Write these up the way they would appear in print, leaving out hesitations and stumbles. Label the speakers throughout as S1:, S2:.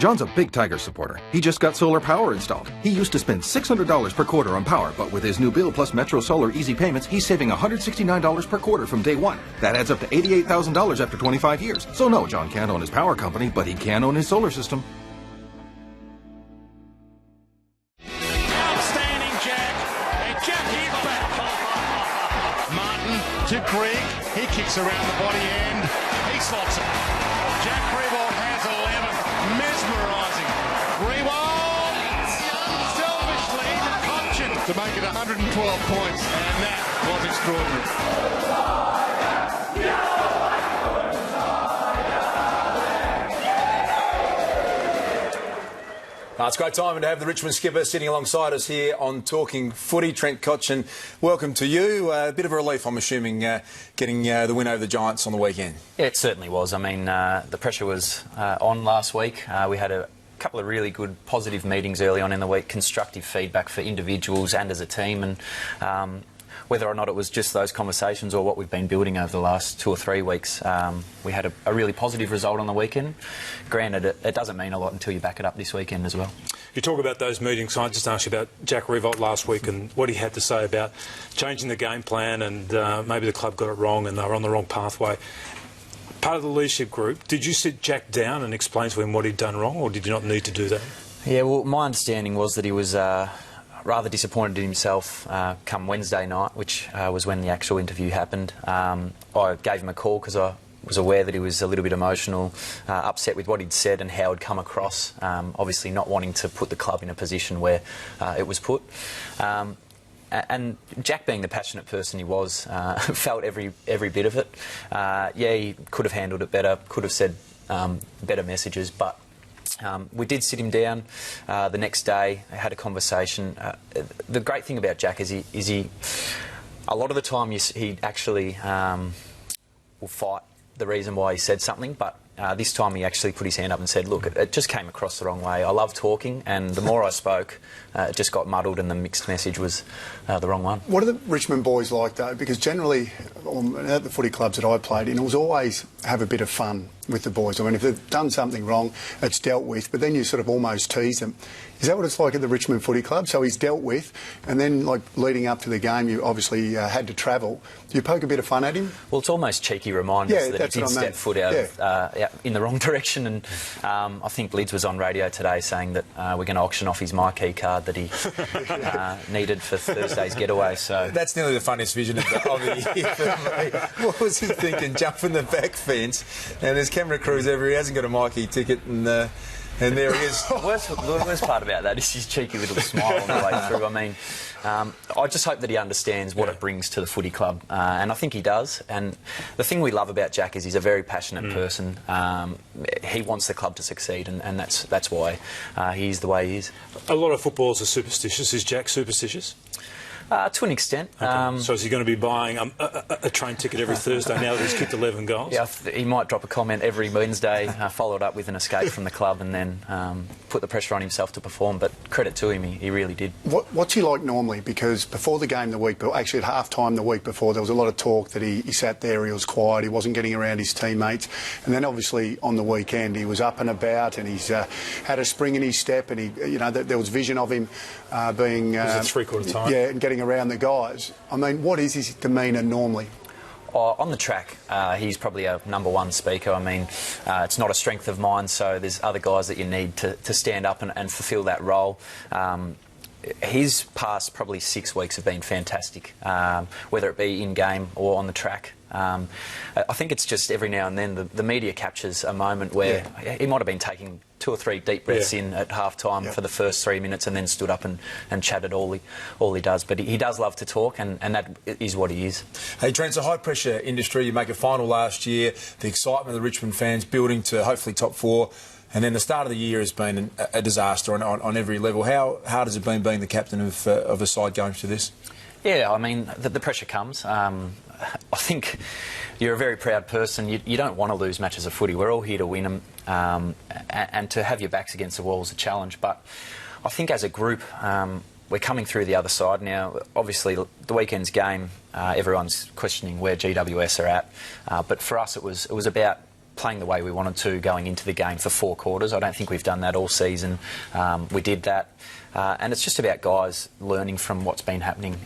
S1: John's a big Tiger supporter. He just got solar power installed. He used to spend $600 per quarter on power, but with his new bill plus Metro Solar Easy Payments, he's saving $169 per quarter from day one. That adds up to $88,000 after 25 years. So no, John can't own his power company, but he can own his solar system.
S2: Outstanding Jack. And Jack hit back. Martin to Greg. He kicks around the body end. He slots it. Jack Riewoldt has 11. Mesmerising. Riewoldt unselfishly to Cotchin to make it 112 points. And that was extraordinary.
S3: It's a great time to have the Richmond skipper sitting alongside us here on Talking Footy. Trent Cotchin, welcome to you. A bit of a relief, I'm assuming, getting the win over the Giants on the weekend.
S4: Yeah, it certainly was. I mean, the pressure was on last week. We had a couple of really good positive meetings early on in the week, constructive feedback for individuals and as a team, and whether or not it was just those conversations or what we've been building over the last 2 or 3 weeks, we had a really positive result on the weekend. Granted, it doesn't mean a lot until you back it up this weekend as well.
S5: You talk about those meetings. I just asked you about Jack Riewoldt last week and what he had to say about changing the game plan and maybe the club got it wrong and they were on the wrong pathway. Part of the leadership group, did you sit Jack down and explain to him what he'd done wrong, or did you not need to do that? Yeah,
S4: well, my understanding was that he was rather disappointed in himself come Wednesday night, which was when the actual interview happened. I gave him a call because I was aware that he was a little bit emotional, upset with what he'd said and how it'd come across, obviously not wanting to put the club in a position where it was put. And Jack, being the passionate person he was, felt every bit of it. Yeah, he could have handled it better, could have said better messages, but we did sit him down the next day, had a conversation. The great thing about Jack is he a lot of the time he actually will fight the reason why he said something, but this time he actually put his hand up and said, look, it just came across the wrong way. I love talking, and the more I spoke, it just got muddled and the mixed message was the wrong one.
S6: What are the Richmond boys like, though? Because generally, at the footy clubs that I played in, it was always have a bit of fun with the boys. I mean, if they've done something wrong, it's dealt with, but then you sort of almost tease them. Is that what it's like at the Richmond Footy Club? So he's dealt with, and then, like, leading up to the game, you obviously had to travel. Do you poke a bit of fun at him?
S4: Well, it's almost cheeky reminders that he did step foot out in the wrong direction, and I think Lids was on radio today saying that we're going to auction off his marquee card that he needed for Thursday's getaway. So
S3: that's nearly the funniest vision of the year for me. What was he thinking? Jumping the back fence, and there's camera crews everywhere. He hasn't got a marquee ticket, and there he is.
S4: The worst part about that is his cheeky little smile on the way through. I mean, I just hope that he understands what it brings to the footy club, and I think he does. And the thing we love about Jack is he's a very passionate person. He wants the club to succeed, and that's why he's the way he is.
S5: A lot of footballers are superstitious. Is Jack superstitious?
S4: To an extent.
S5: Okay. So is he going to be buying a train ticket every Thursday now that he's kicked 11 goals?
S4: Yeah, he might drop a comment every Wednesday, followed up with an escape from the club, and then put the pressure on himself to perform. But credit to him, he really did.
S6: What's he like normally? Because before the game the week, but actually at half-time the week before, there was a lot of talk that he sat there, he was quiet, he wasn't getting around his teammates. And then obviously on the weekend he was up and about, and he's had a spring in his step, and there was vision of him being...
S5: was it three-quarter time?
S6: Yeah, and getting around the guys. I mean, what is his demeanour normally?
S4: On the track, he's probably a #1 speaker. I mean, it's not a strength of mine, so there's other guys that you need to stand up and fulfil that role. His past probably 6 weeks have been fantastic, whether it be in-game or on the track. I think it's just every now and then the media captures a moment where he might have been taking 2 or 3 deep breaths in at half-time for the first 3 minutes and then stood up and chatted all he does. But he does love to talk, and that is what he is.
S3: Hey, Trent, it's a high-pressure industry. You make a final last year, the excitement of the Richmond fans building to hopefully top 4, and then the start of the year has been a disaster on every level. How hard has it been being the captain of a side going through this?
S4: Yeah, I mean, the pressure comes. I think you're a very proud person. You don't want to lose matches of footy. We're all here to win them, and to have your backs against the wall is a challenge. But I think as a group, we're coming through the other side now. Obviously, the weekend's game, everyone's questioning where GWS are at. But for us, it was about playing the way we wanted to going into the game for 4 quarters. I don't think we've done that all season. We did that. And it's just about guys learning from what's been happening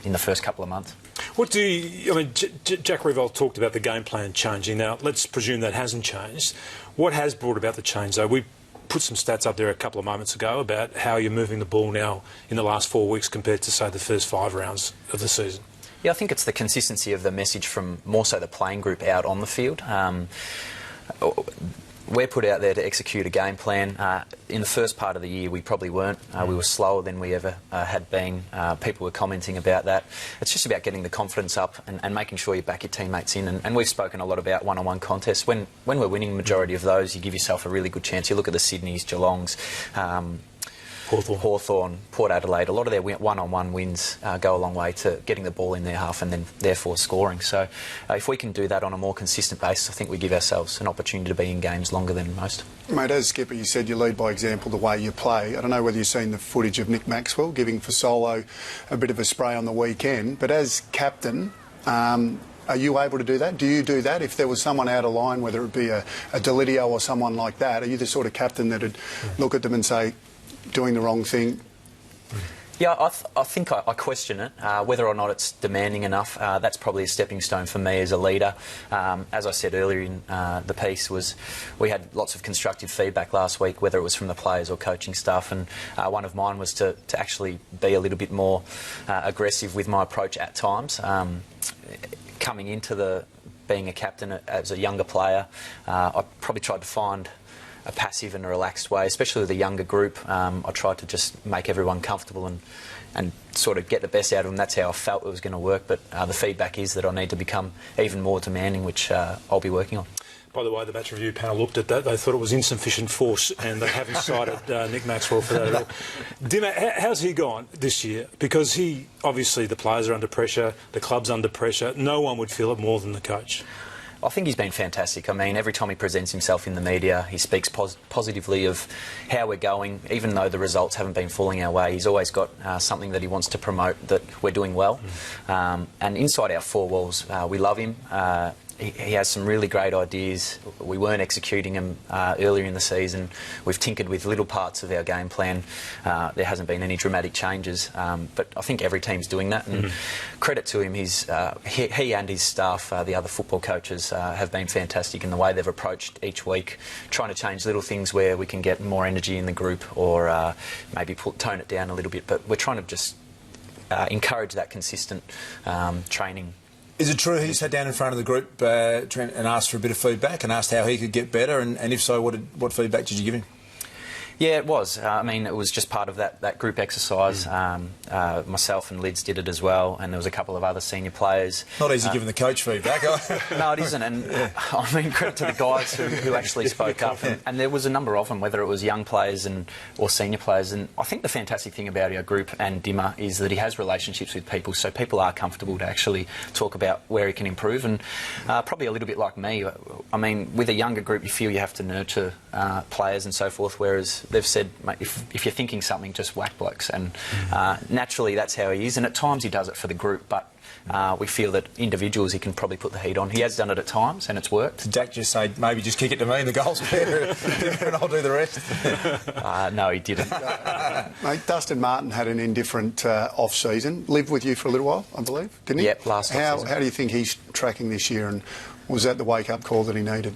S4: in the first couple of months.
S5: What do you... I mean, Jack Riewoldt talked about the game plan changing. Now, let's presume that hasn't changed. What has brought about the change, though? We put some stats up there a couple of moments ago about how you're moving the ball now in the last 4 weeks compared to, say, the first 5 rounds of the season.
S4: Yeah, I think it's the consistency of the message from more so the playing group out on the field. We're put out there to execute a game plan. In the first part of the year, we probably weren't. We were slower than we ever had been. People were commenting about that. It's just about getting the confidence up and making sure you back your teammates in. And we've spoken a lot about one-on-one contests. When we're winning the majority of those, you give yourself a really good chance. You look at the Sydneys, Geelongs, Hawthorn, Port Adelaide, a lot of their one-on-one wins go a long way to getting the ball in their half and then therefore scoring. So if we can do that on a more consistent basis, I think we give ourselves an opportunity to be in games longer than most.
S6: Mate, as skipper, you said you lead by example the way you play. I don't know whether you've seen the footage of Nick Maxwell giving Fasolo a bit of a spray on the weekend, but as captain, are you able to do that? Do you do that? If there was someone out of line, whether it be a Delidio or someone like that, are you the sort of captain that would look at them and say, doing the wrong thing?
S4: Yeah, I think I question it. Whether or not it's demanding enough, that's probably a stepping stone for me as a leader. As I said earlier in the piece, we had lots of constructive feedback last week, whether it was from the players or coaching staff, and one of mine was to actually be a little bit more aggressive with my approach at times. Coming into being a captain as a younger player, I probably tried to find a passive and a relaxed way, especially with a younger group. I tried to just make everyone comfortable and sort of get the best out of them. That's how I felt it was going to work, but the feedback is that I need to become even more demanding, which I'll be working on.
S5: By the way, the match review panel looked at that. They thought it was insufficient force, and they haven't cited Nick Maxwell for that at all. Dimmer, how's he gone this year? Because obviously the players are under pressure, the club's under pressure. No one would feel it more than the coach.
S4: I think he's been fantastic. I mean, every time he presents himself in the media, he speaks positively of how we're going. Even though the results haven't been falling our way, he's always got something that he wants to promote, that we're doing well. And inside our 4 walls, we love him. He has some really great ideas. We weren't executing them earlier in the season. We've tinkered with little parts of our game plan. There hasn't been any dramatic changes, but I think every team's doing that. And credit to him, he and his staff, the other football coaches, have been fantastic in the way they've approached each week, trying to change little things where we can get more energy in the group, or maybe tone it down a little bit. But we're trying to just encourage that consistent training.
S3: Is it true he sat down in front of the group, Trent, and asked for a bit of feedback and asked how he could get better? And if so, what feedback did you give him?
S4: Yeah, it was. I mean, it was just part of that group exercise. Myself and Lids did it as well, and there was a couple of other senior players.
S3: Not easy giving the coach feedback.
S4: No, it isn't. And I mean, credit to the guys who actually spoke up. And there was a number of them, whether it was young players or senior players. And I think the fantastic thing about our group and Dimmer is that he has relationships with people, so people are comfortable to actually talk about where he can improve. And probably a little bit like me. I mean, with a younger group, you feel you have to nurture players and so forth, whereas they've said, mate, if you're thinking something, just whack blokes. And naturally, that's how he is. And at times he does it for the group, but we feel that individuals he can probably put the heat on. He has done it at times, and it's worked.
S3: Did Jack just say, maybe just kick it to me and the goal's better and I'll do the rest?
S4: No, he didn't.
S6: Mate, Dustin Martin had an indifferent off-season. Lived with you for a little while, I believe, didn't he?
S4: Yep, last off-season.
S6: How do you think he's tracking this year, and was that the wake-up call that he needed?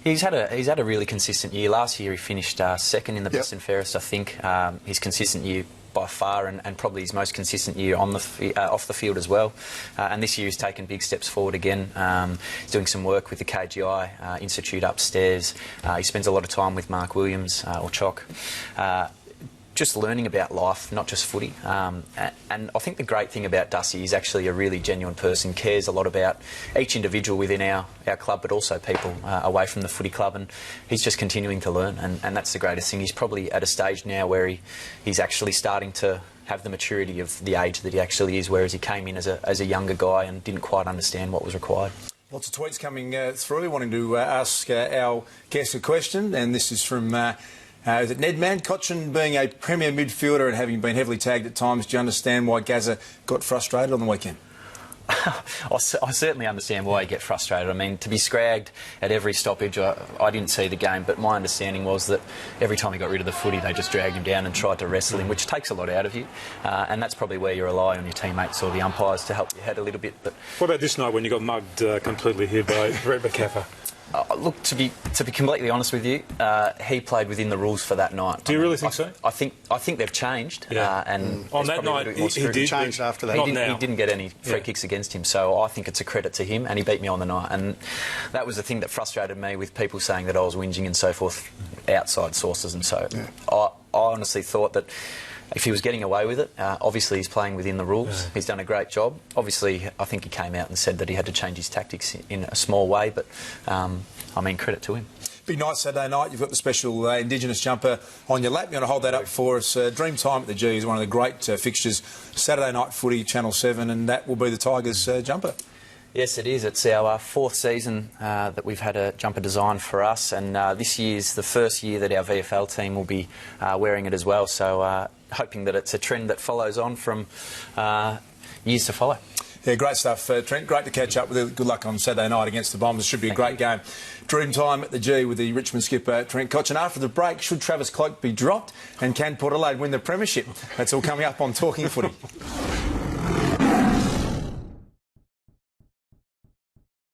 S4: He's had a really consistent year. Last year he finished second in the best and fairest, I think. His consistent year by far, and probably his most consistent year on off the field as well. And this year he's taken big steps forward again. He's doing some work with the KGI Institute upstairs. He spends a lot of time with Mark Williams or Chock. Just learning about life, not just footy. And I think the great thing about Dusty, he's actually a really genuine person, cares a lot about each individual within our club, but also people away from the footy club, and he's just continuing to learn, and that's the greatest thing. He's probably at a stage now where he's actually starting to have the maturity of the age that he actually is, whereas he came in as a younger guy and didn't quite understand what was required.
S3: Lots of tweets coming through wanting to ask our guest a question, and this is from... is it Ned Man? Cotchin, being a premier midfielder and having been heavily tagged at times, do you understand why Gazza got frustrated on the weekend?
S4: I certainly understand why you get frustrated. I mean, to be scragged at every stoppage, I didn't see the game, but my understanding was that every time he got rid of the footy, they just dragged him down and tried to wrestle him, which takes a lot out of you. And that's probably where you rely on your teammates or the umpires to help your head a little bit. But
S5: what about this night when you got mugged completely here by Brett McCaffer?
S4: Look, to be completely honest with you, he played within the rules for that night.
S5: Do you really think so?
S4: I think they've changed.
S5: Yeah.
S4: And
S5: on that night, he did
S6: changed after that.
S4: He didn't get any free kicks against him, so I think it's a credit to him, and he beat me on the night. And that was the thing that frustrated me with people saying that I was whinging and so forth, outside sources, and so I honestly thought that if he was getting away with it, obviously he's playing within the rules. Yeah. He's done a great job. Obviously, I think he came out and said that he had to change his tactics in a small way, but I mean, credit to him.
S3: Big night Saturday night. You've got the special Indigenous jumper on your lap. You want to hold that up for us. Dreamtime at the G is one of the great fixtures. Saturday night footy, Channel 7, and that will be the Tigers' jumper.
S4: Yes, it is. It's our fourth season that we've had a jumper designed for us, and this year's the first year that our VFL team will be wearing it as well. So hoping that it's a trend that follows on from years to follow.
S3: Yeah, great stuff, Trent. Great to catch up with you. Good luck on Saturday night against the Bombers. Should be a great game. Dreamtime at the G with the Richmond skipper, Trent Cotchin. After the break, should Travis Cloak be dropped? And can Port Adelaide win the premiership? That's all coming up on Talking Footy.